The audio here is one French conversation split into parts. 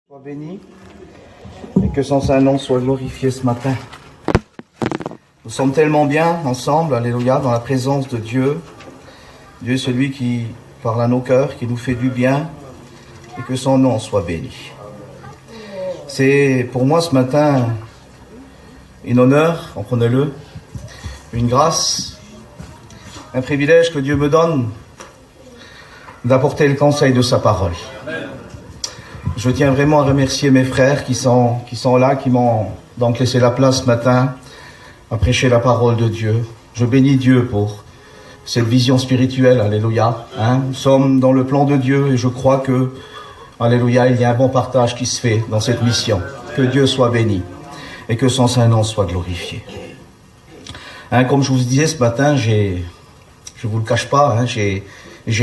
Sois béni et que son Saint-Nom soit glorifié ce matin. Nous sommes tellement bien ensemble, alléluia, dans la présence de Dieu. Dieu est celui qui parle à nos cœurs, qui nous fait du bien et que son nom soit béni. C'est pour moi ce matin un honneur, comprenez-le, une grâce, un privilège que Dieu me donne d'apporter le conseil de sa parole. Je tiens vraiment à remercier mes frères qui sont là, qui m'ont donc laissé la place ce matin à prêcher la parole de Dieu. Je bénis Dieu pour cette vision spirituelle, alléluia. Nous sommes dans le plan de Dieu et je crois que, alléluia, il y a un bon partage qui se fait dans cette mission. Que Dieu soit béni et que son Saint-Nom soit glorifié. Comme je vous disais ce matin, je vous le cache pas, j'ai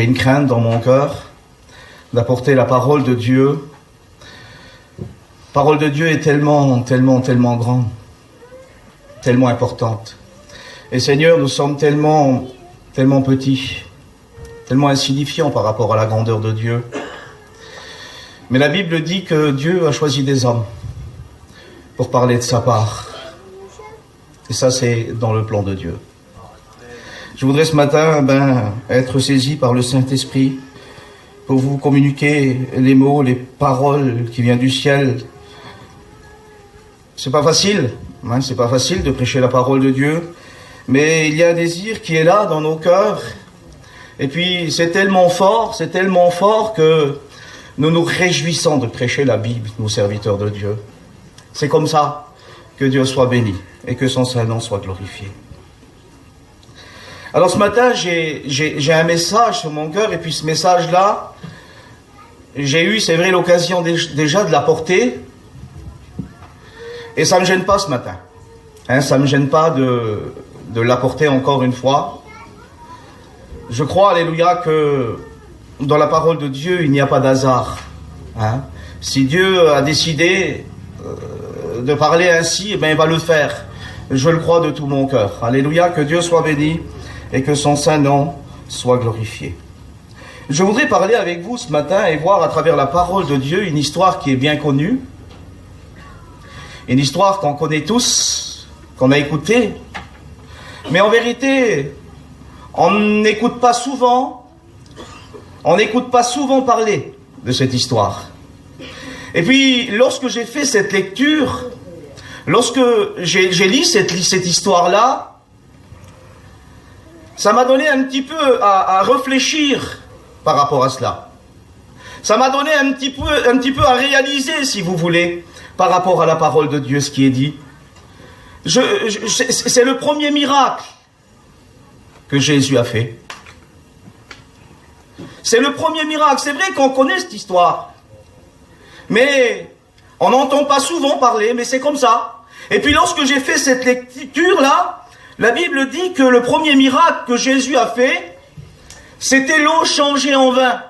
une crainte dans mon cœur d'apporter la parole de Dieu. La parole de Dieu est tellement grande, tellement importante. Et Seigneur, nous sommes tellement petits, tellement insignifiants par rapport à la grandeur de Dieu. Mais la Bible dit que Dieu a choisi des hommes pour parler de sa part. Et ça, c'est dans le plan de Dieu. Je voudrais ce matin être saisi par le Saint-Esprit pour vous communiquer les mots, les paroles qui viennent du ciel. C'est pas facile de prêcher la parole de Dieu, mais il y a un désir qui est là dans nos cœurs. Et puis c'est tellement fort que nous nous réjouissons de prêcher la Bible, nous serviteurs de Dieu. C'est comme ça. Que Dieu soit béni et que son Saint-Nom soit glorifié. Alors ce matin, j'ai un message sur mon cœur, et puis ce message-là, j'ai eu, c'est vrai, l'occasion déjà de l'apporter, et ça ne me gêne pas ce matin. Ça ne me gêne pas de l'apporter encore une fois. Je crois, alléluia, que dans la parole de Dieu, il n'y a pas d'hasard. Si Dieu a décidé de parler ainsi, il va le faire. Je le crois de tout mon cœur. Alléluia, que Dieu soit béni et que son Saint-Nom soit glorifié. Je voudrais parler avec vous ce matin et voir à travers la parole de Dieu une histoire qui est bien connue, une histoire qu'on connaît tous, qu'on a écoutée, mais en vérité, on n'écoute pas souvent parler de cette histoire. Et puis, lorsque j'ai fait cette lecture, lorsque j'ai lu cette histoire-là, ça m'a donné un petit peu à réfléchir par rapport à cela. Ça m'a donné un petit peu à réaliser, si vous voulez, par rapport à la parole de Dieu, ce qui est dit. C'est le premier miracle que Jésus a fait. C'est le premier miracle. C'est vrai qu'on connaît cette histoire. Mais on n'entend pas souvent parler, mais c'est comme ça. Et puis lorsque j'ai fait cette lecture-là, la Bible dit que le premier miracle que Jésus a fait, c'était l'eau changée en vin.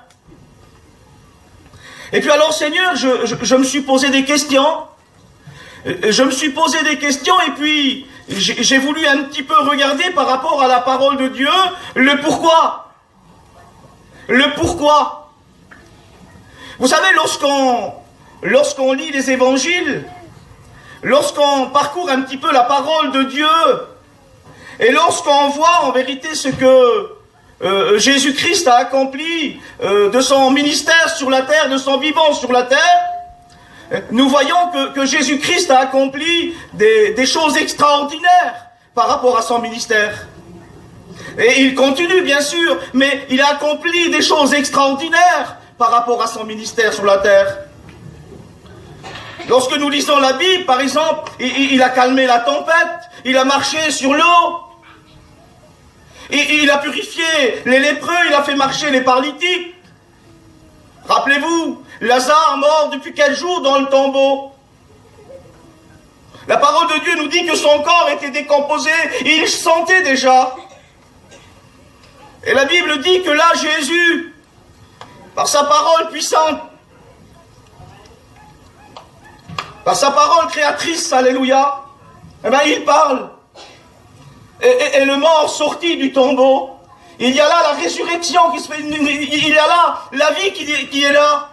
Et puis alors, Seigneur, je me suis posé des questions. Et puis j'ai voulu un petit peu regarder par rapport à la parole de Dieu, le pourquoi. Vous savez, lorsqu'on lit les évangiles, lorsqu'on parcourt un petit peu la parole de Dieu, et lorsqu'on voit en vérité ce que Jésus-Christ a accompli de son ministère sur la terre, de son vivant sur la terre, nous voyons que Jésus-Christ a accompli des choses extraordinaires par rapport à son ministère. Et il continue bien sûr, mais il a accompli des choses extraordinaires par rapport à son ministère sur la terre. Lorsque nous lisons la Bible, par exemple, il a calmé la tempête, il a marché sur l'eau, il a purifié les lépreux, il a fait marcher les paralytiques. Rappelez-vous, Lazare mort depuis quel jour dans le tombeau? La parole de Dieu nous dit que son corps était décomposé, il sentait déjà. Et la Bible dit que là, Jésus, par sa parole puissante, par sa parole créatrice, alléluia, il parle. Et le mort sorti du tombeau, il y a là la résurrection qui se fait, il y a là la vie qui est là.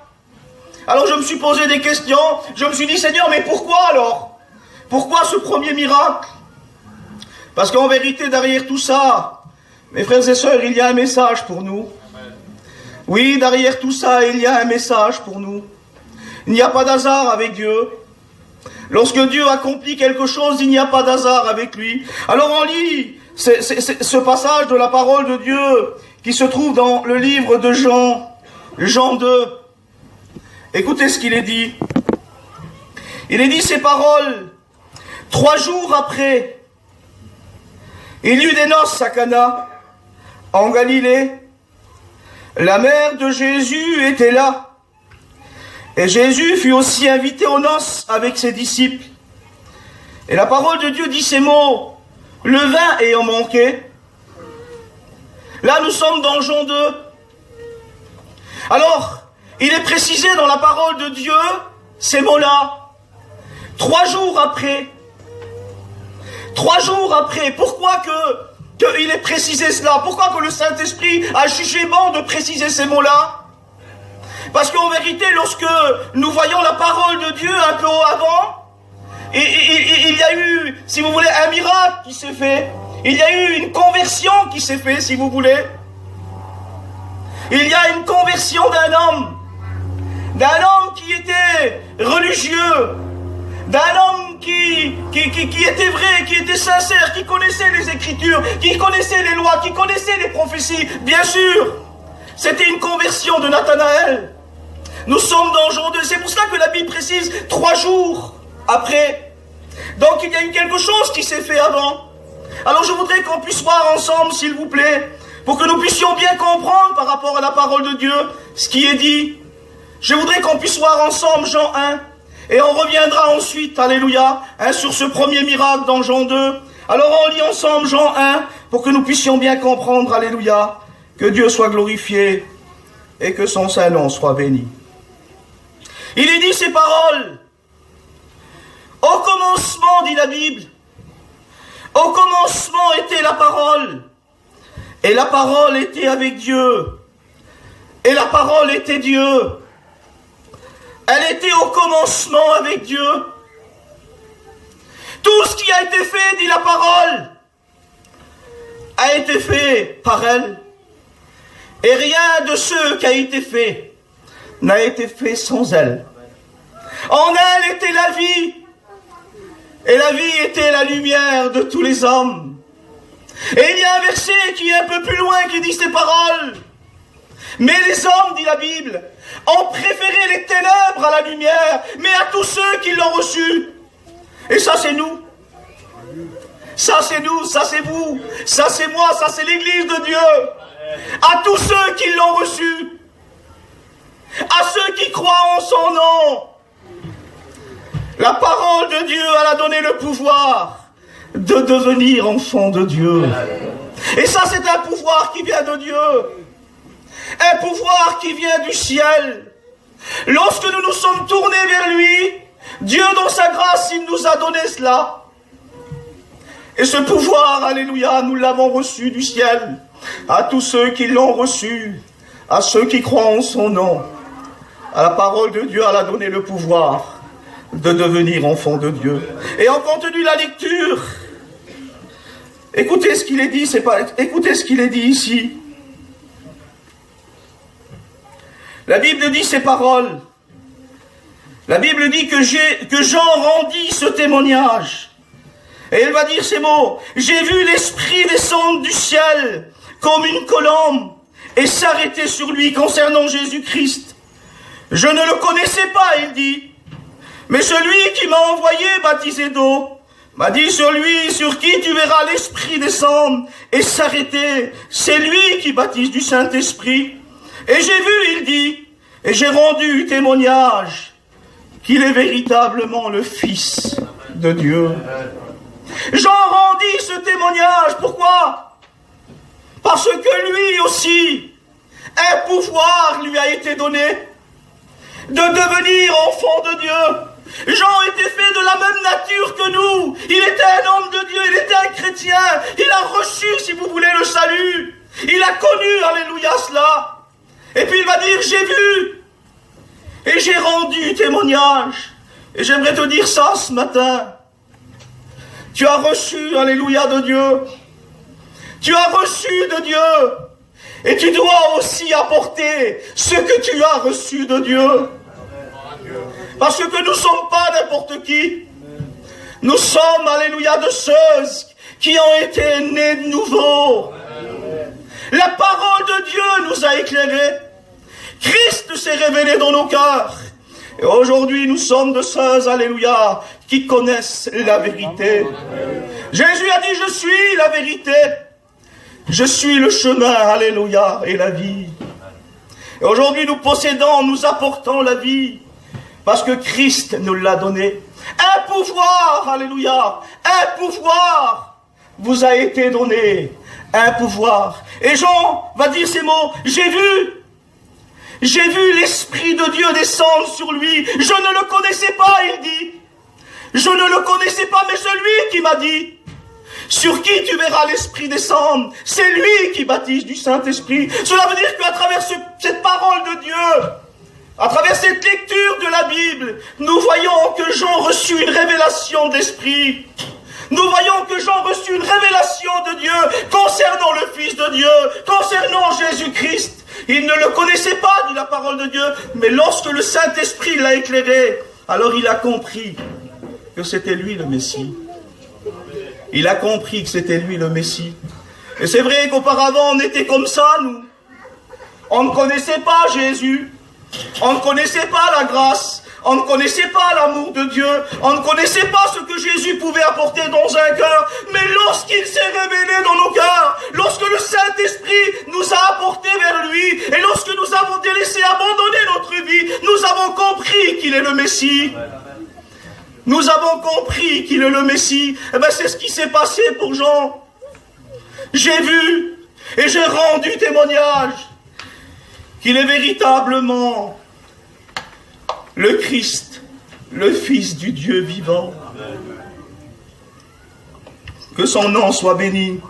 Alors je me suis posé des questions, je me suis dit, Seigneur, mais pourquoi alors? Pourquoi ce premier miracle? Parce qu'en vérité, derrière tout ça, mes frères et sœurs, il y a un message pour nous. Oui, derrière tout ça, il y a un message pour nous. Il n'y a pas d'hasard avec Dieu. Lorsque Dieu accomplit quelque chose, il n'y a pas d'hasard avec lui. Alors on lit ce passage de la parole de Dieu qui se trouve dans le livre de Jean, Jean 2. Écoutez ce qu'il est dit. Il est dit ces paroles. 3 jours après, il y eut des noces à Cana, en Galilée. La mère de Jésus était là. Et Jésus fut aussi invité aux noces avec ses disciples. Et la parole de Dieu dit ces mots. Le vin ayant manqué. Là, nous sommes dans Jean 2. Alors, il est précisé dans la parole de Dieu, ces mots-là. 3 jours après. 3 jours après. Pourquoi qu'il est précisé cela? Pourquoi que le Saint-Esprit a jugé bon de préciser ces mots-là? Parce qu'en vérité, lorsque nous voyons la parole de Dieu un peu avant, il y a eu, si vous voulez, un miracle qui s'est fait. Il y a eu une conversion qui s'est faite, si vous voulez. Il y a une conversion d'un homme qui était religieux, d'un homme qui était vrai, qui était sincère, qui connaissait les Écritures, qui connaissait les lois, qui connaissait les prophéties. Bien sûr, c'était une conversion de Nathanaël. Nous sommes dans Jean 2. C'est pour cela que la Bible précise 3 jours après. Donc il y a eu quelque chose qui s'est fait avant. Alors je voudrais qu'on puisse voir ensemble, s'il vous plaît, pour que nous puissions bien comprendre par rapport à la parole de Dieu ce qui est dit. Je voudrais qu'on puisse voir ensemble Jean 1. Et on reviendra ensuite, alléluia, sur ce premier miracle dans Jean 2. Alors on lit ensemble Jean 1 pour que nous puissions bien comprendre, alléluia, que Dieu soit glorifié et que son saint nom soit béni. Il est dit ces paroles. Au commencement, dit la Bible, au commencement était la parole, et la parole était avec Dieu, et la parole était Dieu. Elle était au commencement avec Dieu. Tout ce qui a été fait, dit la parole, a été fait par elle. Et rien de ce qui a été fait n'a été fait sans elle. En elle était la vie, et la vie était la lumière de tous les hommes. Et il y a un verset qui est un peu plus loin qui dit ces paroles. Mais les hommes, dit la Bible, ont préféré les ténèbres à la lumière, mais à tous ceux qui l'ont reçu. Et ça c'est nous. Ça c'est nous, ça c'est vous, ça c'est moi, ça c'est l'Église de Dieu. À tous ceux qui l'ont reçu, à ceux qui croient en son nom, la parole de Dieu, elle a donné le pouvoir de devenir enfant de Dieu. Et ça, c'est un pouvoir qui vient de Dieu, un pouvoir qui vient du ciel. Lorsque nous nous sommes tournés vers lui, Dieu, dans sa grâce, il nous a donné cela. Et ce pouvoir, alléluia, nous l'avons reçu du ciel. À tous ceux qui l'ont reçu, à ceux qui croient en son nom, à la parole de Dieu, elle a donné le pouvoir de devenir enfant de Dieu. Et en continue la lecture. Écoutez ce qu'il est dit, écoutez ce qu'il est dit ici. La Bible dit ces paroles. La Bible dit que Jean rendit ce témoignage. Et il va dire ces mots. J'ai vu l'Esprit descendre du ciel comme une colombe et s'arrêter sur lui concernant Jésus-Christ. Je ne le connaissais pas, il dit. Mais celui qui m'a envoyé baptiser d'eau m'a dit, celui sur qui tu verras l'Esprit descendre et s'arrêter, c'est lui qui baptise du Saint-Esprit. Et j'ai vu, il dit, et j'ai rendu témoignage qu'il est véritablement le Fils de Dieu. Jean rendit ce témoignage. Pourquoi? Parce que lui aussi, un pouvoir lui a été donné de devenir enfant de Dieu. Jean était fait de la même nature que nous. Il était un homme de Dieu, il était un chrétien. Il a reçu, si vous voulez, le salut. Il a connu, alléluia, cela. Et puis il va dire, j'ai vu. Et j'ai rendu témoignage. Et j'aimerais te dire ça ce matin. Tu as reçu, alléluia, de Dieu. Tu as reçu de Dieu. Et tu dois aussi apporter ce que tu as reçu de Dieu. Parce que nous ne sommes pas n'importe qui. Nous sommes, alléluia, de ceux qui ont été nés de nouveau. La parole de Dieu nous a éclairés. Christ s'est révélé dans nos cœurs. Et aujourd'hui, nous sommes de ceux, alléluia, qui connaissent la vérité. Jésus a dit, je suis la vérité. Je suis le chemin, alléluia, et la vie. Et aujourd'hui, nous possédons, nous apportons la vie. Parce que Christ nous l'a donné. Un pouvoir, alléluia, un pouvoir vous a été donné. Un pouvoir. Et Jean va dire ces mots, j'ai vu l'Esprit de Dieu descendre sur lui. Je ne le connaissais pas, il dit. Je ne le connaissais pas, mais celui qui m'a dit, sur qui tu verras l'Esprit descendre, c'est lui qui baptise du Saint-Esprit. Cela veut dire qu'à travers cette parole de Dieu, à travers cette lecture de la Bible, nous voyons que Jean reçut une révélation d'Esprit. Nous voyons que Jean reçut une révélation de Dieu concernant le Fils de Dieu, concernant Jésus-Christ. Il ne le connaissait pas, dit la parole de Dieu, mais lorsque le Saint-Esprit l'a éclairé, alors il a compris que c'était lui le Messie. Il a compris que c'était lui le Messie. Et c'est vrai qu'auparavant on était comme ça, nous. On ne connaissait pas Jésus. On ne connaissait pas la grâce. On ne connaissait pas l'amour de Dieu. On ne connaissait pas ce que Jésus pouvait apporter dans un cœur. Mais lorsqu'il s'est révélé dans nos cœurs, lorsque le Saint-Esprit nous a apportés vers lui, et lorsque nous avons délaissé, abandonné notre vie, nous avons compris qu'il est le Messie. Nous avons compris qu'il est le Messie. Eh bien, c'est ce qui s'est passé pour Jean. J'ai vu et j'ai rendu témoignage qu'il est véritablement le Christ, le Fils du Dieu vivant. Que son nom soit béni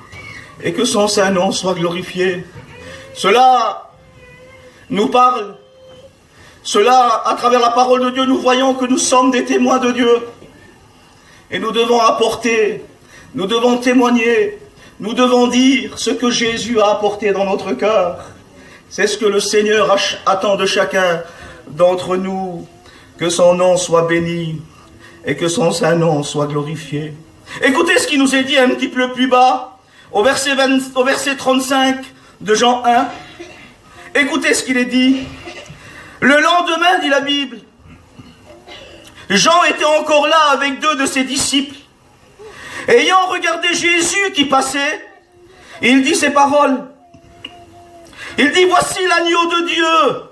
et que son saint nom soit glorifié. Cela nous parle. Cela, à travers la parole de Dieu, nous voyons que nous sommes des témoins de Dieu. Et nous devons apporter, nous devons témoigner, nous devons dire ce que Jésus a apporté dans notre cœur. C'est ce que le Seigneur attend de chacun d'entre nous. Que son nom soit béni et que son saint nom soit glorifié. Écoutez ce qui nous est dit un petit peu plus bas, au verset 35 de Jean 1. Écoutez ce qu'il est dit. Le lendemain, dit la Bible, Jean était encore là avec 2 de ses disciples. Ayant regardé Jésus qui passait, il dit ces paroles. Il dit, voici l'agneau de Dieu.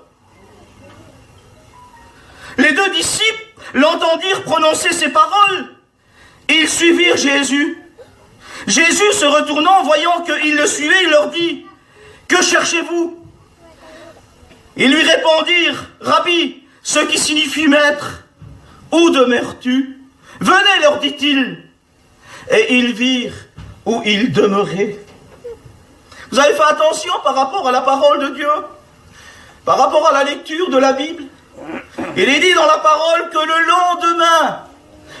Les 2 disciples l'entendirent prononcer ces paroles. Ils suivirent Jésus. Jésus, se retournant, voyant qu'ils le suivaient, il leur dit, que cherchez-vous? Ils lui répondirent, Rabbi, ce qui signifie maître, où demeures-tu? Venez, leur dit-il. Et ils virent où il demeurait. Vous avez fait attention par rapport à la parole de Dieu, par rapport à la lecture de la Bible. Il est dit dans la parole que le lendemain,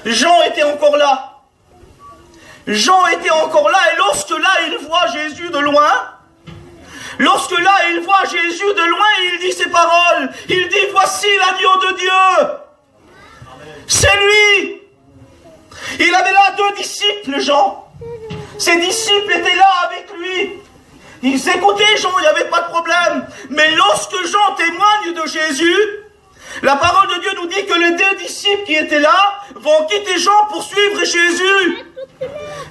Jean était encore là. Jean était encore là, et lorsque là, il voit Jésus de loin, lorsque là, il voit Jésus de loin, il dit ces paroles. Il dit, voici l'agneau de Dieu. C'est lui. Il avait là 2 disciples, Jean. Ses disciples étaient là avec lui. Ils écoutaient Jean, il n'y avait pas de problème. Mais lorsque Jean témoigne de Jésus, la parole de Dieu nous dit que les 2 disciples qui étaient là vont quitter Jean pour suivre Jésus.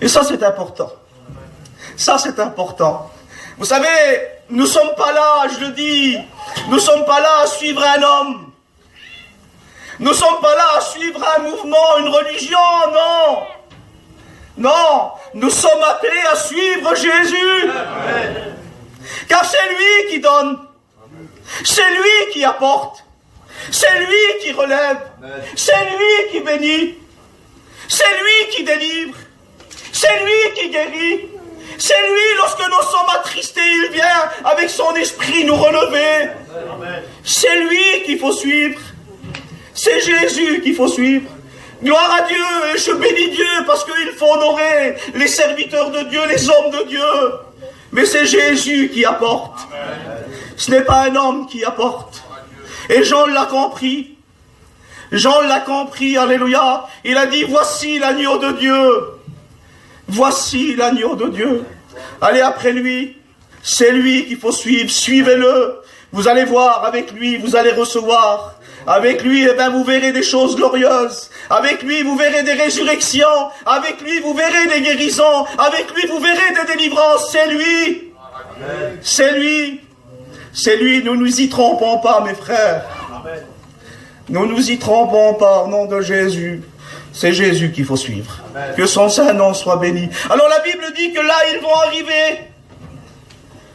Et ça, c'est important. Ça, c'est important. Vous savez, nous ne sommes pas là, je le dis, nous ne sommes pas là à suivre un homme. Nous ne sommes pas là à suivre un mouvement, une religion, non. Non, nous sommes appelés à suivre Jésus. Car c'est lui qui donne. C'est lui qui apporte. C'est lui qui relève. C'est lui qui bénit. C'est lui qui délivre. C'est lui qui guérit. C'est lui, lorsque nous sommes attristés, il vient avec son esprit nous relever. C'est lui qu'il faut suivre. C'est Jésus qu'il faut suivre. Gloire à Dieu, et je bénis Dieu parce qu'il faut honorer les serviteurs de Dieu, les hommes de Dieu. Mais c'est Jésus qui apporte. Ce n'est pas un homme qui apporte. Et Jean l'a compris. Jean l'a compris, alléluia. Il a dit, voici l'agneau de Dieu. Voici l'agneau de Dieu. Allez après lui. C'est lui qu'il faut suivre. Suivez-le. Vous allez voir avec lui, vous allez recevoir. Avec lui, eh bien, vous verrez des choses glorieuses. Avec lui, vous verrez des résurrections. Avec lui, vous verrez des guérisons. Avec lui, vous verrez des délivrances. C'est lui. C'est lui. C'est lui. Nous nous y trompons pas, mes frères. Nous nous y trompons pas, au nom de Jésus. C'est Jésus qu'il faut suivre. Que son saint nom soit béni. Alors la Bible dit que là, ils vont arriver.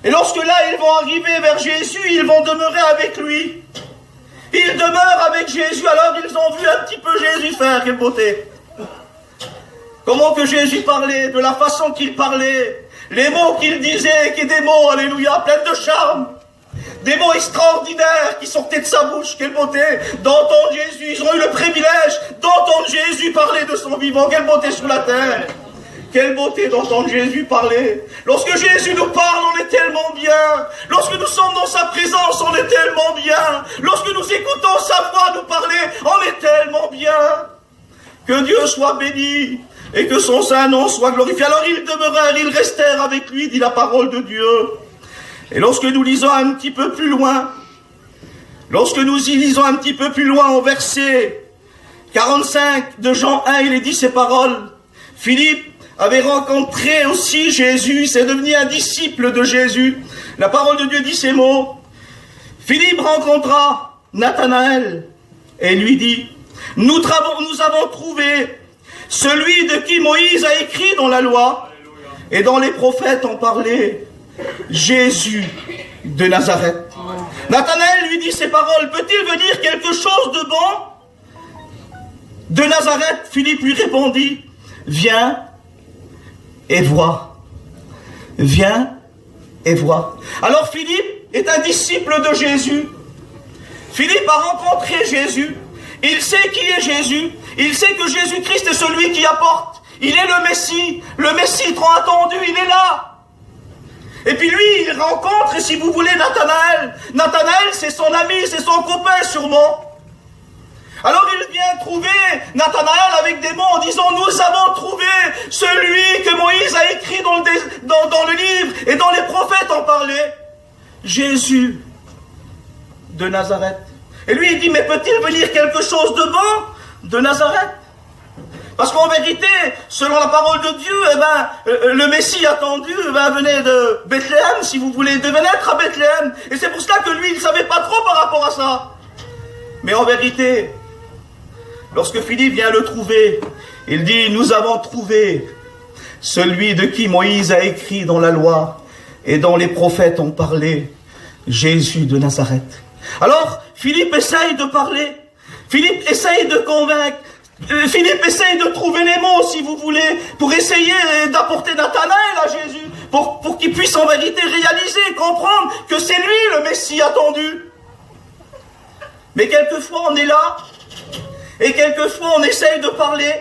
Et lorsque là, ils vont arriver vers Jésus, ils vont demeurer avec lui. Ils demeurent avec Jésus, alors ils ont vu un petit peu Jésus faire, quelle beauté. Comment que Jésus parlait, de la façon qu'il parlait, les mots qu'il disait, qui étaient des mots, alléluia, pleins de charme. Des mots extraordinaires qui sortaient de sa bouche, quelle beauté, d'entendre Jésus. Ils ont eu le privilège d'entendre Jésus parler de son vivant, quelle beauté sur la terre. Quelle beauté d'entendre Jésus parler. Lorsque Jésus nous parle, on est tellement bien. Lorsque nous sommes dans sa présence, on est tellement bien. Lorsque nous écoutons sa voix nous parler, on est tellement bien. Que Dieu soit béni et que son saint nom soit glorifié. Alors ils demeurèrent, ils restèrent avec lui, dit la parole de Dieu. Et lorsque nous lisons un petit peu plus loin, au verset 45 de Jean 1, il est dit ces paroles. Philippe avait rencontré aussi Jésus, c'est devenu un disciple de Jésus. La parole de Dieu dit ces mots. Philippe rencontra Nathanaël et lui dit, nous avons trouvé celui de qui Moïse a écrit dans la loi et dont les prophètes ont parlé, Jésus de Nazareth. Nathanaël lui dit ces paroles, peut-il venir quelque chose de bon de Nazareth? Philippe lui répondit, viens et vois. Viens et vois. Alors Philippe est un disciple de Jésus. Philippe a rencontré Jésus. Il sait qui est Jésus. Il sait que Jésus-Christ est celui qui apporte. Il est le Messie trop attendu, il est là. Et puis lui, il rencontre, si vous voulez, Nathanaël. Nathanaël, c'est son ami, c'est son copain sûrement. Alors il vient trouver Nathanaël avec des mots en disant, nous avons trouvé celui que Moïse a écrit dans le livre et dont les prophètes ont parlé, Jésus de Nazareth. Et lui il dit, mais peut-il venir quelque chose de bon de Nazareth? Parce qu'en vérité, selon la parole de Dieu, le Messie attendu venait de Bethléem, si vous voulez, devait naître à Bethléem. Et c'est pour cela que lui, il ne savait pas trop par rapport à ça. Mais en vérité, lorsque Philippe vient le trouver, il dit, nous avons trouvé celui de qui Moïse a écrit dans la loi et dont les prophètes ont parlé, Jésus de Nazareth. Alors, Philippe essaye de parler, Philippe essaye de convaincre, Philippe essaye de trouver les mots, si vous voulez, pour essayer d'apporter Nathanaël à Jésus, pour qu'il puisse en vérité réaliser, comprendre que c'est lui le Messie attendu. Mais quelquefois on est là, et quelquefois on essaye de parler,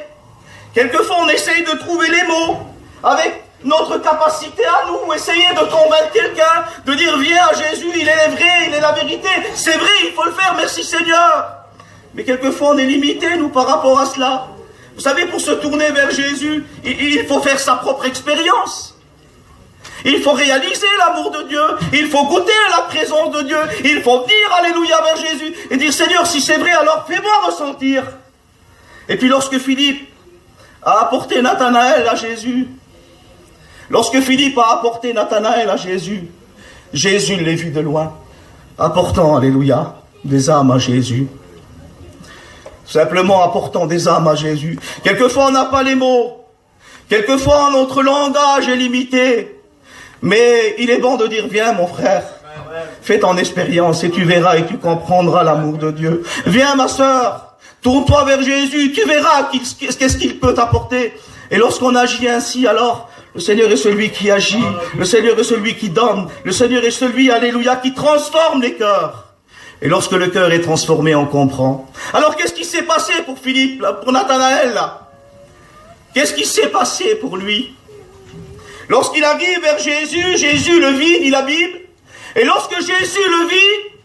quelquefois on essaye de trouver les mots, avec notre capacité à nous, essayer de convaincre quelqu'un, de dire viens à Jésus, il est vrai, il est la vérité, c'est vrai, il faut le faire, merci Seigneur. Mais quelquefois on est limité, nous, par rapport à cela. Vous savez, pour se tourner vers Jésus, il faut faire sa propre expérience. Il faut réaliser l'amour de Dieu. Il faut goûter la présence de Dieu. Il faut venir, alléluia, vers Jésus et dire, Seigneur, si c'est vrai, alors fais-moi ressentir. Et puis lorsque Philippe a apporté Nathanaël à Jésus, Jésus l'a vu de loin, apportant, alléluia, des âmes à Jésus. Simplement apportant des âmes à Jésus. Quelquefois on n'a pas les mots. Quelquefois notre langage est limité. Mais il est bon de dire, viens mon frère, fais ton expérience et tu verras et tu comprendras l'amour de Dieu. Viens ma sœur, tourne-toi vers Jésus, tu verras qu'est-ce qu'il peut t'apporter. Et lorsqu'on agit ainsi, alors le Seigneur est celui qui agit, le Seigneur est celui qui donne, le Seigneur est celui, alléluia, qui transforme les cœurs. Et lorsque le cœur est transformé, on comprend. Alors qu'est-ce qui s'est passé pour Philippe, là, pour Nathanaël là? Qu'est-ce qui s'est passé pour lui? Lorsqu'il arrive vers Jésus, Jésus le vit, dit la Bible. Et lorsque Jésus le vit,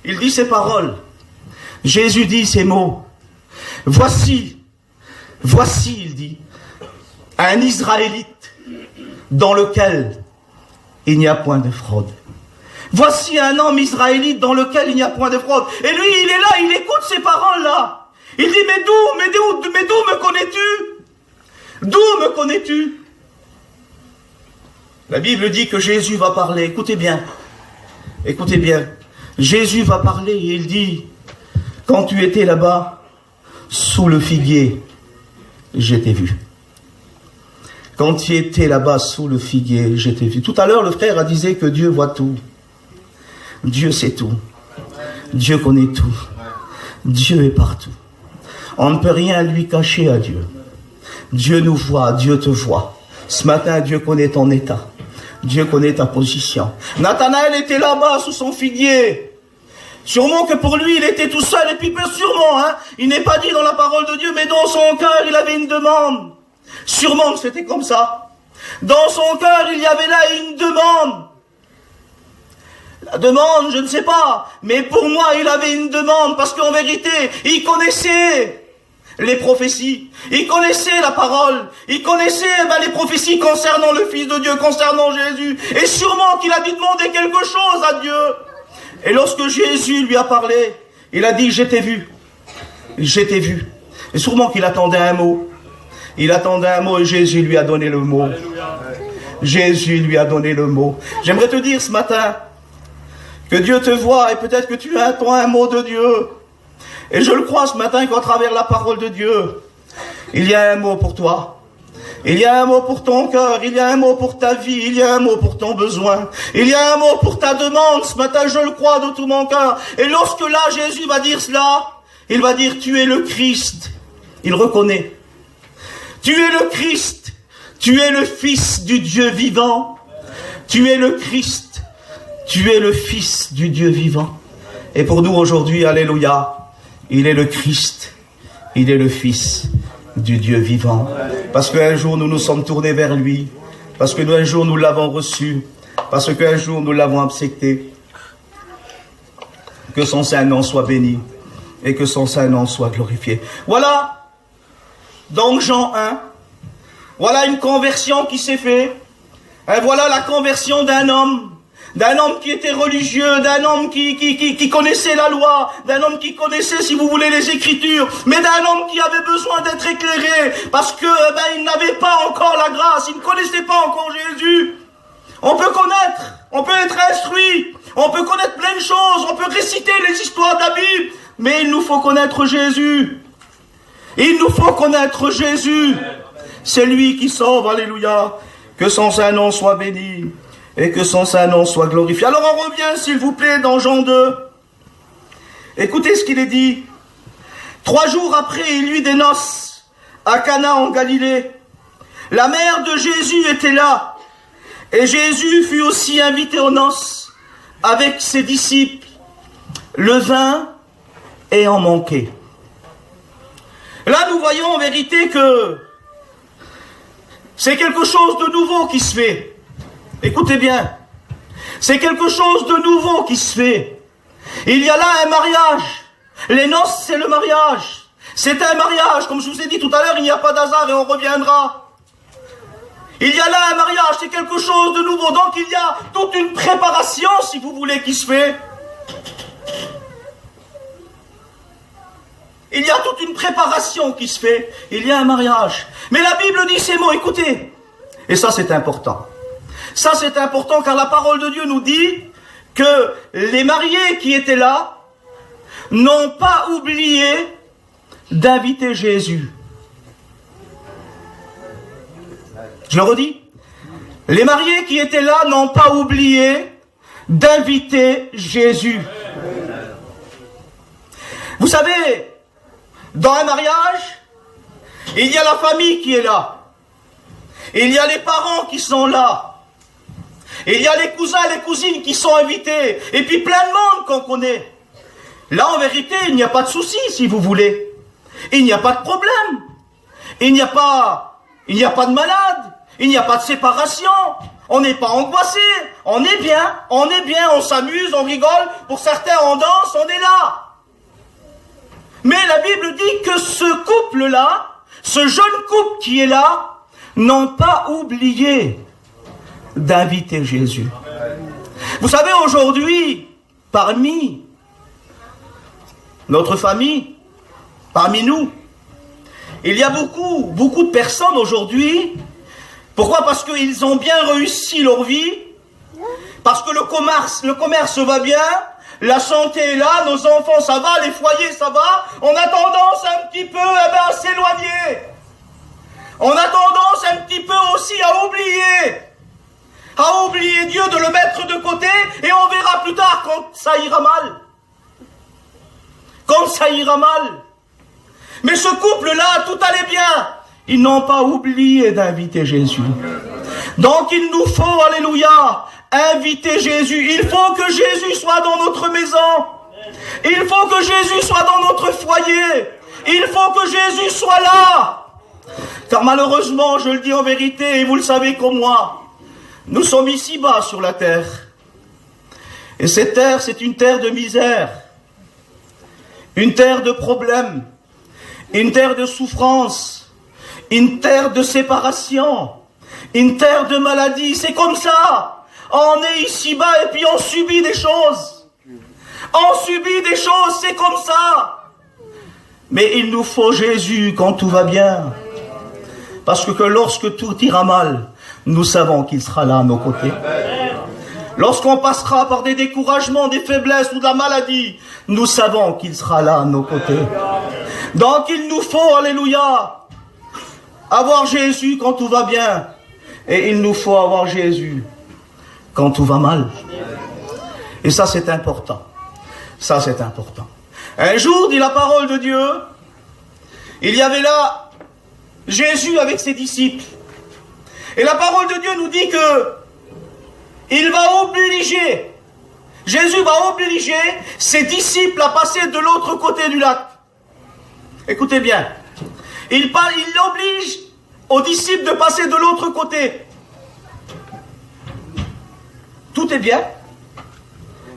il dit ces paroles. Jésus dit ces mots. Voici, il dit, un Israélite dans lequel il n'y a point de fraude. Voici un homme israélite dans lequel il n'y a point de fraude. Et lui, il est là, il écoute ces paroles-là. Il dit, mais d'où me connais-tu? D'où me connais-tu? La Bible dit que Jésus va parler. Écoutez bien. Jésus va parler et il dit, quand tu étais là-bas, sous le figuier, je t'ai vu. Quand tu étais là-bas, sous le figuier, je t'ai vu. Tout à l'heure, le frère a dit que Dieu voit tout. Dieu sait tout. Dieu connaît tout. Dieu est partout. On ne peut rien lui cacher à Dieu. Dieu nous voit, Dieu te voit. Ce matin, Dieu connaît ton état. Dieu connaît ta position. Nathanaël était là-bas sous son figuier. Sûrement que pour lui, il était tout seul. Et puis sûrement, il n'est pas dit dans la parole de Dieu, mais dans son cœur, il avait une demande. Sûrement que c'était comme ça. Dans son cœur, il y avait là une demande. La demande, je ne sais pas. Mais pour moi, il avait une demande. Parce qu'en vérité, il connaissait les prophéties. Il connaissait la parole. Il connaissait les prophéties concernant le Fils de Dieu, concernant Jésus. Et sûrement qu'il a dû demander quelque chose à Dieu. Et lorsque Jésus lui a parlé, il a dit, je t'ai vu. Je t'ai vu. Et sûrement qu'il attendait un mot. Il attendait un mot et Jésus lui a donné le mot. Jésus lui a donné le mot. J'aimerais te dire ce matin que Dieu te voit et peut-être que tu attends un mot de Dieu. Et je le crois ce matin qu'à travers la parole de Dieu, il y a un mot pour toi. Il y a un mot pour ton cœur, il y a un mot pour ta vie, il y a un mot pour ton besoin. Il y a un mot pour ta demande. Ce matin, je le crois de tout mon cœur. Et lorsque là, Jésus va dire cela, il va dire, tu es le Christ. Il reconnaît. Tu es le Christ. Tu es le Fils du Dieu vivant. Tu es le Christ. Tu es le Fils du Dieu vivant. Et pour nous aujourd'hui, alléluia, il est le Christ. Il est le Fils du Dieu vivant. Parce qu'un jour nous nous sommes tournés vers lui. Parce qu'un jour nous l'avons reçu. Parce qu'un jour nous l'avons accepté. Que son saint nom soit béni. Et que son saint nom soit glorifié. Voilà. Donc Jean 1. Voilà une conversion qui s'est faite. Et voilà la conversion d'un homme. D'un homme qui était religieux, d'un homme qui connaissait la loi, d'un homme qui connaissait, si vous voulez, les Écritures, mais d'un homme qui avait besoin d'être éclairé, parce que il n'avait pas encore la grâce, il ne connaissait pas encore Jésus. On peut connaître, on peut être instruit, on peut connaître plein de choses, on peut réciter les histoires de la Bible, mais il nous faut connaître Jésus. Il nous faut connaître Jésus. C'est lui qui sauve, alléluia. Que son saint nom soit béni. Et que son saint nom soit glorifié. Alors on revient, s'il vous plaît, dans Jean 2. Écoutez ce qu'il est dit. 3 jours après, il y eut des noces à Cana en Galilée. La mère de Jésus était là. Et Jésus fut aussi invité aux noces avec ses disciples. Le vin ayant manqué. Là, nous voyons en vérité que c'est quelque chose de nouveau qui se fait. Écoutez bien, c'est quelque chose de nouveau qui se fait. Il y a là un mariage. Les noces, c'est le mariage. C'est un mariage. Comme je vous ai dit tout à l'heure, il n'y a pas d'hasard et on reviendra. Il y a là un mariage, c'est quelque chose de nouveau. Donc il y a toute une préparation, si vous voulez, qui se fait. Il y a toute une préparation qui se fait. Il y a un mariage. Mais la Bible dit ces mots, écoutez. Et ça, c'est important. Ça, c'est important car la parole de Dieu nous dit que les mariés qui étaient là n'ont pas oublié d'inviter Jésus. Je le redis. Les mariés qui étaient là n'ont pas oublié d'inviter Jésus. Vous savez, dans un mariage, il y a la famille qui est là. Il y a les parents qui sont là. Et il y a les cousins, les cousines qui sont invités. Et puis plein de monde qu'on connaît. Là, en vérité, il n'y a pas de souci, si vous voulez. Il n'y a pas de problème. Il n'y a pas de malade. Il n'y a pas de séparation. On n'est pas angoissé. On est bien, on s'amuse, on rigole. Pour certains, on danse, on est là. Mais la Bible dit que ce couple-là, ce jeune couple qui est là, n'ont pas oublié d'inviter Jésus. Vous savez, aujourd'hui, parmi notre famille, parmi nous, il y a beaucoup de personnes aujourd'hui. Pourquoi? Parce qu'ils ont bien réussi leur vie, parce que le commerce va bien, la santé est là, nos enfants ça va, les foyers ça va. On a tendance un petit peu à s'éloigner. On a tendance un petit peu aussi à oublier Dieu, de le mettre de côté, et on verra plus tard quand ça ira mal. Quand ça ira mal. Mais ce couple-là, tout allait bien. Ils n'ont pas oublié d'inviter Jésus. Donc il nous faut, alléluia, inviter Jésus. Il faut que Jésus soit dans notre maison. Il faut que Jésus soit dans notre foyer. Il faut que Jésus soit là. Car malheureusement, je le dis en vérité, et vous le savez comme moi, nous sommes ici-bas sur la terre. Et cette terre, c'est une terre de misère. Une terre de problèmes. Une terre de souffrance. Une terre de séparation. Une terre de maladie. C'est comme ça. On est ici-bas et puis on subit des choses. On subit des choses, c'est comme ça. Mais il nous faut Jésus quand tout va bien. Parce que lorsque tout ira mal, nous savons qu'il sera là à nos côtés. Lorsqu'on passera par des découragements, des faiblesses ou de la maladie, nous savons qu'il sera là à nos côtés. Donc il nous faut, alléluia, avoir Jésus quand tout va bien. Et il nous faut avoir Jésus quand tout va mal. Et ça c'est important. Ça c'est important. Un jour, dit la parole de Dieu, il y avait là Jésus avec ses disciples. Et la parole de Dieu nous dit que il va obliger, Jésus va obliger ses disciples à passer de l'autre côté du lac. Écoutez bien. Il oblige aux disciples de passer de l'autre côté. Tout est bien.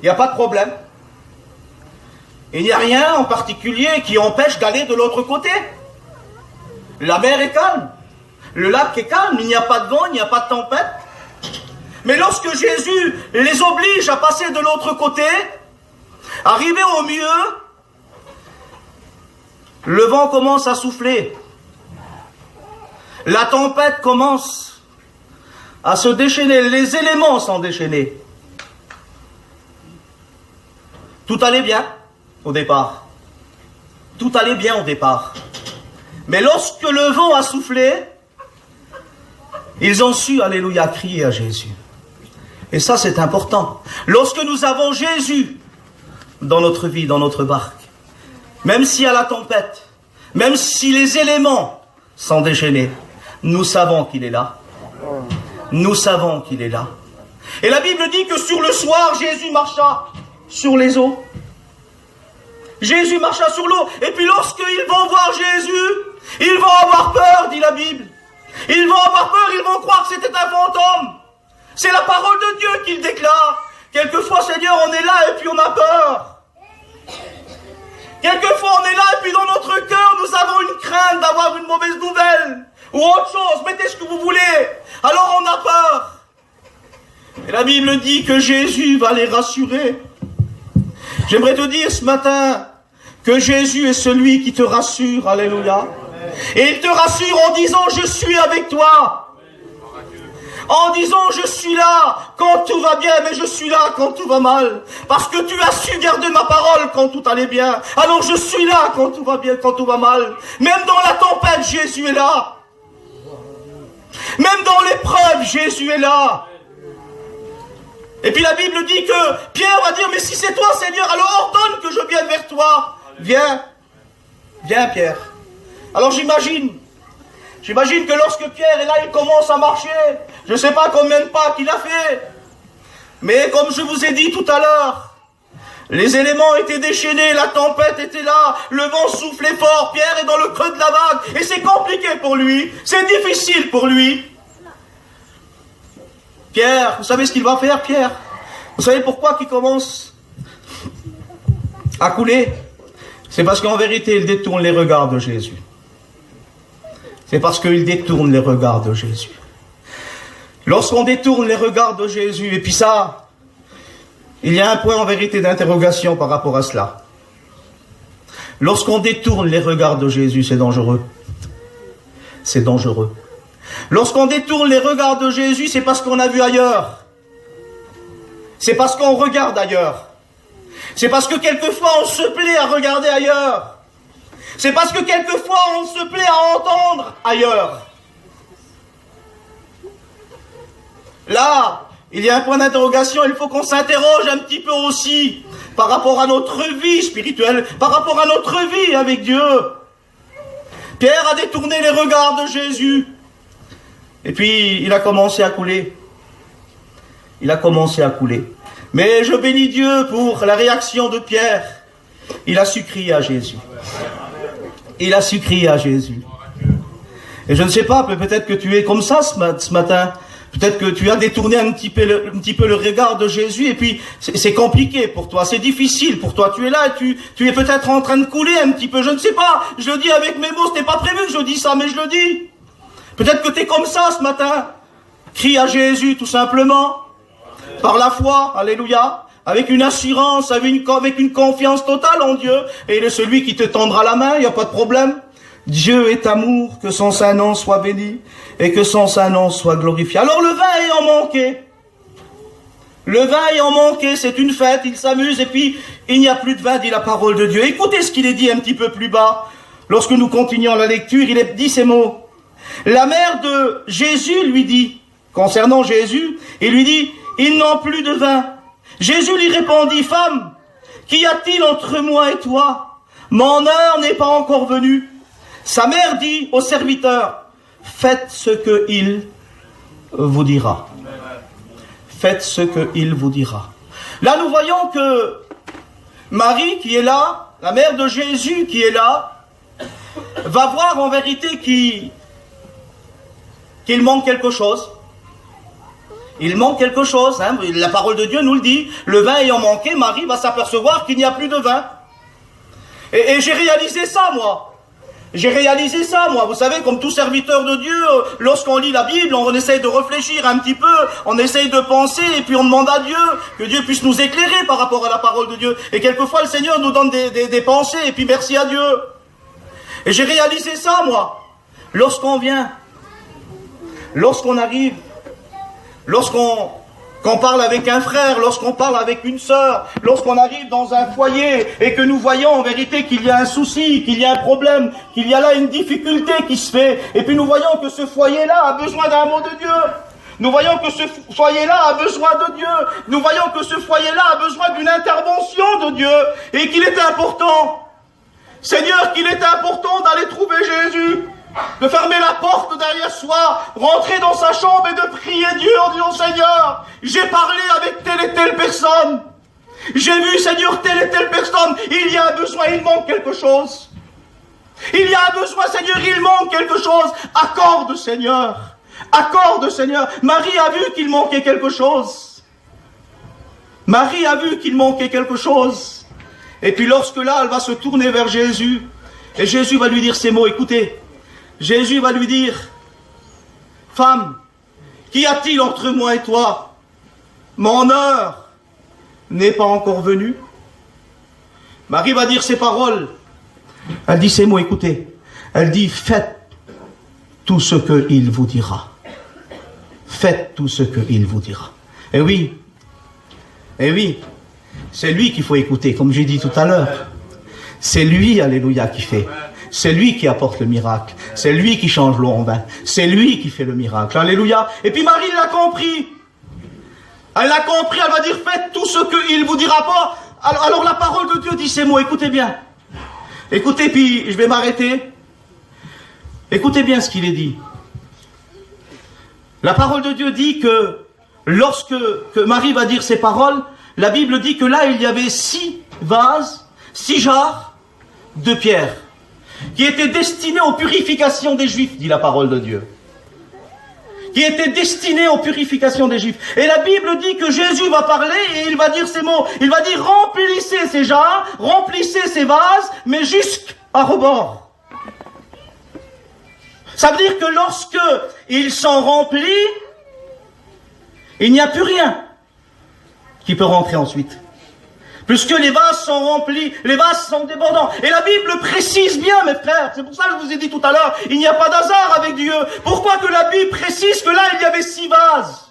Il n'y a pas de problème. Il n'y a rien en particulier qui empêche d'aller de l'autre côté. La mer est calme. Le lac est calme. Il n'y a pas de vent, il n'y a pas de tempête. Mais lorsque Jésus les oblige à passer de l'autre côté, arrivé au milieu, le vent commence à souffler. La tempête commence à se déchaîner. Les éléments sont déchaînés. Tout allait bien au départ. Tout allait bien au départ. Mais lorsque le vent a soufflé, ils ont su, alléluia, crier à Jésus. Et ça, c'est important. Lorsque nous avons Jésus dans notre vie, dans notre barque, même s'il y a la tempête, même si les éléments sont déchaînés, nous savons qu'il est là. Nous savons qu'il est là. Et la Bible dit que sur le soir, Jésus marcha sur les eaux. Jésus marcha sur l'eau. Et puis lorsqu'ils vont voir Jésus, ils vont avoir peur, dit la Bible. Ils vont avoir peur, ils vont croire que c'était un fantôme. C'est la parole de Dieu qu'il déclare. Quelquefois, Seigneur, on est là et puis on a peur. Quelquefois, on est là et puis dans notre cœur, nous avons une crainte d'avoir une mauvaise nouvelle ou autre chose. Mettez ce que vous voulez. Alors on a peur. Et la Bible dit que Jésus va les rassurer. J'aimerais te dire ce matin que Jésus est celui qui te rassure. Alléluia. Et il te rassure en disant, je suis avec toi. En disant, je suis là quand tout va bien, mais je suis là quand tout va mal. Parce que tu as su garder ma parole quand tout allait bien. Alors je suis là quand tout va bien, quand tout va mal. Même dans la tempête, Jésus est là. Même dans l'épreuve, Jésus est là. Et puis la Bible dit que Pierre va dire, mais si c'est toi, Seigneur, alors ordonne que je vienne vers toi. Viens. Viens, Pierre. Alors j'imagine que lorsque Pierre est là, il commence à marcher. Je ne sais pas combien de pas qu'il a fait. Mais comme je vous ai dit tout à l'heure, les éléments étaient déchaînés, la tempête était là, le vent soufflait fort, Pierre est dans le creux de la vague, et c'est compliqué pour lui, c'est difficile pour lui. Pierre, vous savez ce qu'il va faire, Pierre? Vous savez pourquoi il commence à couler? C'est parce qu'en vérité, il détourne les regards de Jésus. C'est parce qu'il détourne les regards de Jésus. Lorsqu'on détourne les regards de Jésus, et puis ça, il y a un point en vérité d'interrogation par rapport à cela. Lorsqu'on détourne les regards de Jésus, c'est dangereux. C'est dangereux. Lorsqu'on détourne les regards de Jésus, c'est parce qu'on a vu ailleurs. C'est parce qu'on regarde ailleurs. C'est parce que quelquefois on se plaît à regarder ailleurs. C'est parce que quelquefois on se plaît à entendre ailleurs. Là, il y a un point d'interrogation, il faut qu'on s'interroge un petit peu aussi par rapport à notre vie spirituelle, par rapport à notre vie avec Dieu. Pierre a détourné les regards de Jésus. Et puis, il a commencé à couler. Il a commencé à couler. Mais je bénis Dieu pour la réaction de Pierre. Il a su crier à Jésus. Il a su crier à Jésus. Et je ne sais pas, peut-être que tu es comme ça ce matin. Peut-être que tu as détourné un petit peu le regard de Jésus et puis c'est compliqué pour toi, c'est difficile pour toi. Tu es là, tu es peut-être en train de couler un petit peu, je ne sais pas. Je le dis avec mes mots, ce n'est pas prévu que je dis ça, mais je le dis. Peut-être que tu es comme ça ce matin. Crie à Jésus tout simplement, par la foi, alléluia, avec une assurance, avec une confiance totale en Dieu. Et il est celui qui te tendra la main, il n'y a pas de problème. Dieu est amour, que son saint nom soit béni et que son saint nom soit glorifié. Alors le vin ayant manqué, c'est une fête, il s'amuse et puis il n'y a plus de vin, dit la parole de Dieu. Écoutez ce qu'il est dit un petit peu plus bas. Lorsque nous continuons la lecture, il est dit ces mots. La mère de Jésus lui dit, concernant Jésus, il lui dit, ils n'ont plus de vin. Jésus lui répondit, femme, qu'y a-t-il entre moi et toi? Mon heure n'est pas encore venue. Sa mère dit au serviteur, faites ce qu'il vous dira. Faites ce qu'il vous dira. Là, nous voyons que Marie qui est là, la mère de Jésus qui est là, va voir en vérité qu'il manque quelque chose. Il manque quelque chose, hein. La parole de Dieu nous le dit. Le vin ayant manqué, Marie va s'apercevoir qu'il n'y a plus de vin. Et j'ai réalisé ça, moi. J'ai réalisé ça, moi. Vous savez, comme tout serviteur de Dieu, lorsqu'on lit la Bible, on essaye de réfléchir un petit peu, on essaye de penser, et puis on demande à Dieu que Dieu puisse nous éclairer par rapport à la parole de Dieu. Et quelquefois, le Seigneur nous donne des pensées, et puis merci à Dieu. Et j'ai réalisé ça, moi. Lorsqu'on vient, lorsqu'on arrive, lorsqu'on parle avec un frère, lorsqu'on parle avec une sœur, lorsqu'on arrive dans un foyer et que nous voyons en vérité qu'il y a un souci, qu'il y a un problème, qu'il y a là une difficulté qui se fait, et puis nous voyons que ce foyer-là a besoin d'un mot de Dieu. Nous voyons que ce foyer-là a besoin de Dieu. Nous voyons que ce foyer-là a besoin d'une intervention de Dieu et qu'il est important, Seigneur, qu'il est important d'aller trouver Jésus, de fermer la porte derrière soi, rentrer dans sa chambre et de prier Dieu en disant, Seigneur, j'ai parlé avec telle et telle personne. J'ai vu, Seigneur, telle et telle personne. Il y a un besoin, il manque quelque chose. Il y a un besoin, Seigneur, il manque quelque chose. Accorde, Seigneur. Accorde, Seigneur. Marie a vu qu'il manquait quelque chose. Marie a vu qu'il manquait quelque chose. Et puis lorsque là, elle va se tourner vers Jésus, et Jésus va lui dire ces mots, écoutez, Jésus va lui dire, femme, qu'y a-t-il entre moi et toi? Mon heure n'est pas encore venue. Marie va dire ces paroles. Elle dit ces mots, écoutez. Elle dit, faites tout ce qu'il vous dira. Faites tout ce qu'il vous dira. Eh oui, c'est lui qu'il faut écouter, comme j'ai dit tout à l'heure. C'est lui, alléluia, qui fait. C'est lui qui apporte le miracle. C'est lui qui change l'eau en vin. C'est lui qui fait le miracle. Alléluia. Et puis Marie l'a compris. Elle l'a compris, elle va dire, faites tout ce qu'il vous dira pas. Alors la parole de Dieu dit ces mots, écoutez bien. Écoutez, puis je vais m'arrêter. Écoutez bien ce qu'il est dit. La parole de Dieu dit que lorsque Marie va dire ces paroles, la Bible dit que là, il y avait 6 vases, 6 jarres de pierre, qui étaient destinés aux purifications des Juifs, dit la parole de Dieu. Qui étaient destinés aux purifications des Juifs. Et la Bible dit que Jésus va parler et il va dire ces mots. Il va dire, remplissez ces jarres, remplissez ces vases, mais jusqu'à rebord. Ça veut dire que lorsque ils sont remplis, il n'y a plus rien qui peut rentrer ensuite. Puisque les vases sont remplis, les vases sont débordants. Et la Bible précise bien, mes frères, c'est pour ça que je vous ai dit tout à l'heure, il n'y a pas d'hasard avec Dieu. Pourquoi que la Bible précise que là, il y avait 6 vases?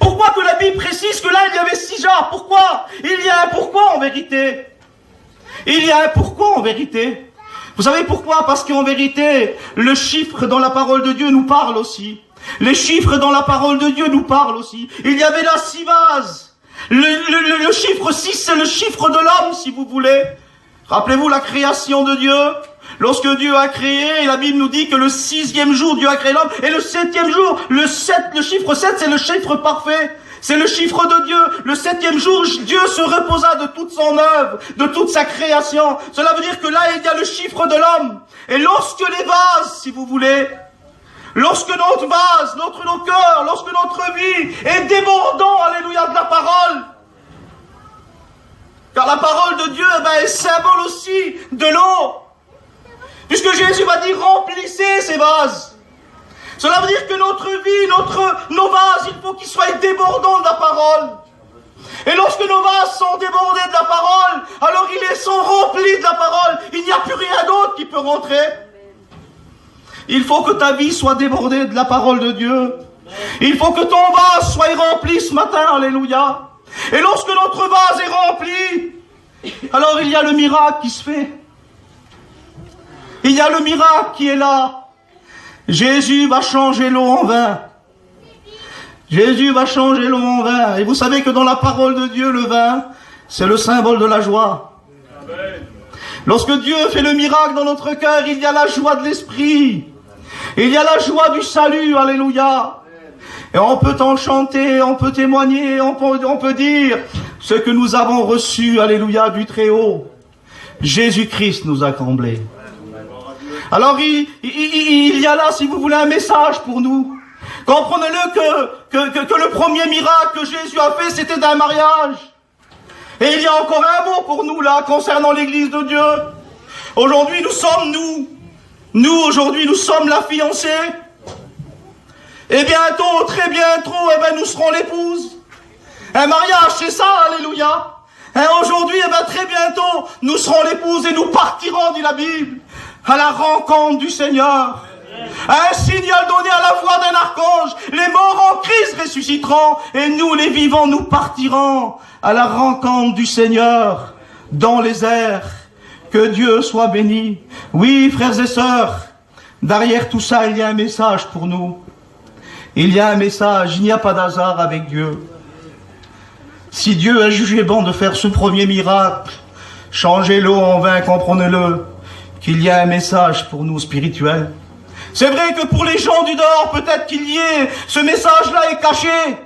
Pourquoi que la Bible précise que là, il y avait 6 jarres? Pourquoi? Il y a un pourquoi en vérité. Il y a un pourquoi en vérité. Vous savez pourquoi? Parce qu'en vérité, le chiffre dans la parole de Dieu nous parle aussi. Les chiffres dans la parole de Dieu nous parlent aussi. Il y avait là 6 vases. Le chiffre 6, c'est le chiffre de l'homme, si vous voulez. Rappelez-vous la création de Dieu. Lorsque Dieu a créé, la Bible nous dit que le 6e jour, Dieu a créé l'homme. Et le 7e jour, le chiffre 7, c'est le chiffre parfait. C'est le chiffre de Dieu. Le 7e jour, Dieu se reposa de toute son œuvre, de toute sa création. Cela veut dire que là, il y a le chiffre de l'homme. Et lorsque les vases, si vous voulez, lorsque notre vase, nos cœurs, lorsque notre vie est débordant, alléluia, de la parole, car la parole de Dieu est symbole aussi de l'eau, puisque Jésus va dire remplissez ces vases. Cela veut dire que notre vie, nos vases, il faut qu'ils soient débordants de la parole. Et lorsque nos vases sont débordés de la parole, alors ils sont remplis de la parole. Il n'y a plus rien d'autre qui peut rentrer. Il faut que ta vie soit débordée de la parole de Dieu. Il faut que ton vase soit rempli ce matin, alléluia. Et lorsque notre vase est rempli, alors il y a le miracle qui se fait. Il y a le miracle qui est là. Jésus va changer l'eau en vin. Jésus va changer l'eau en vin. Et vous savez que dans la parole de Dieu, le vin, c'est le symbole de la joie. Lorsque Dieu fait le miracle dans notre cœur, il y a la joie de l'esprit. Il y a la joie du salut, alléluia. Et on peut en chanter, on peut témoigner, on peut dire ce que nous avons reçu, alléluia, du Très-Haut. Jésus-Christ nous a comblés. Alors il y a là, si vous voulez, un message pour nous. Comprenez-le que le premier miracle que Jésus a fait, c'était d'un mariage. Et il y a encore un mot pour nous là, concernant l'église de Dieu. Aujourd'hui, nous sommes aujourd'hui, nous sommes la fiancée. Et bientôt, très bientôt, nous serons l'épouse. Un mariage, c'est ça, alléluia. Aujourd'hui, très bientôt, nous serons l'épouse et nous partirons, dit la Bible, à la rencontre du Seigneur. Un signal donné à la voix d'un archange. Les morts en Christ ressusciteront et nous, les vivants, nous partirons à la rencontre du Seigneur dans les airs. Que Dieu soit béni. Oui, frères et sœurs, derrière tout ça, il y a un message pour nous. Il y a un message, il n'y a pas d'hasard avec Dieu. Si Dieu a jugé bon de faire ce premier miracle, changer l'eau en vin, comprenez-le, qu'il y a un message pour nous spirituel. C'est vrai que pour les gens du dehors, peut-être qu'il y ait, ce message-là est caché.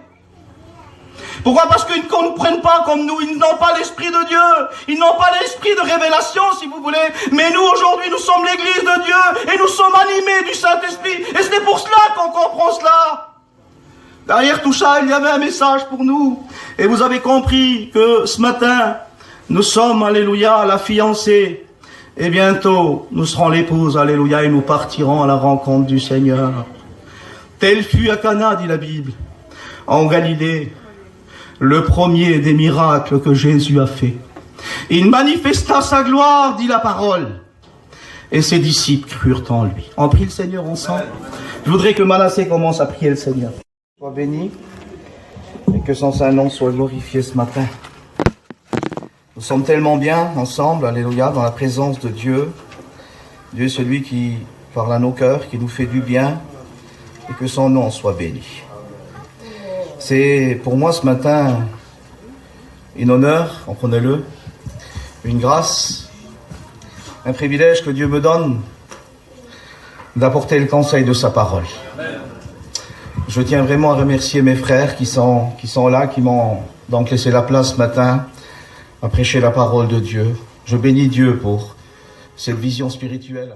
Pourquoi? Parce qu'ils ne comprennent pas comme nous, ils n'ont pas l'esprit de Dieu, ils n'ont pas l'esprit de révélation, si vous voulez. Mais nous, aujourd'hui, nous sommes l'église de Dieu, et nous sommes animés du Saint-Esprit, et c'est pour cela qu'on comprend cela. Derrière tout ça, il y avait un message pour nous, et vous avez compris que ce matin, nous sommes, alléluia, la fiancée, et bientôt, nous serons l'épouse, alléluia, et nous partirons à la rencontre du Seigneur. Tel fut à Cana, dit la Bible, en Galilée, le premier des miracles que Jésus a fait. Il manifesta sa gloire, dit la parole. Et ses disciples crurent en lui. On prie le Seigneur ensemble. Je voudrais que Manassé commence à prier le Seigneur. Sois béni et que son saint nom soit glorifié ce matin. Nous sommes tellement bien ensemble, alléluia, dans la présence de Dieu. Dieu est celui qui parle à nos cœurs, qui nous fait du bien, et que son nom soit béni. C'est pour moi ce matin une honneur, comprenez-le, une grâce, un privilège que Dieu me donne d'apporter le conseil de sa parole. Je tiens vraiment à remercier mes frères qui sont là, qui m'ont donc laissé la place ce matin à prêcher la parole de Dieu. Je bénis Dieu pour cette vision spirituelle.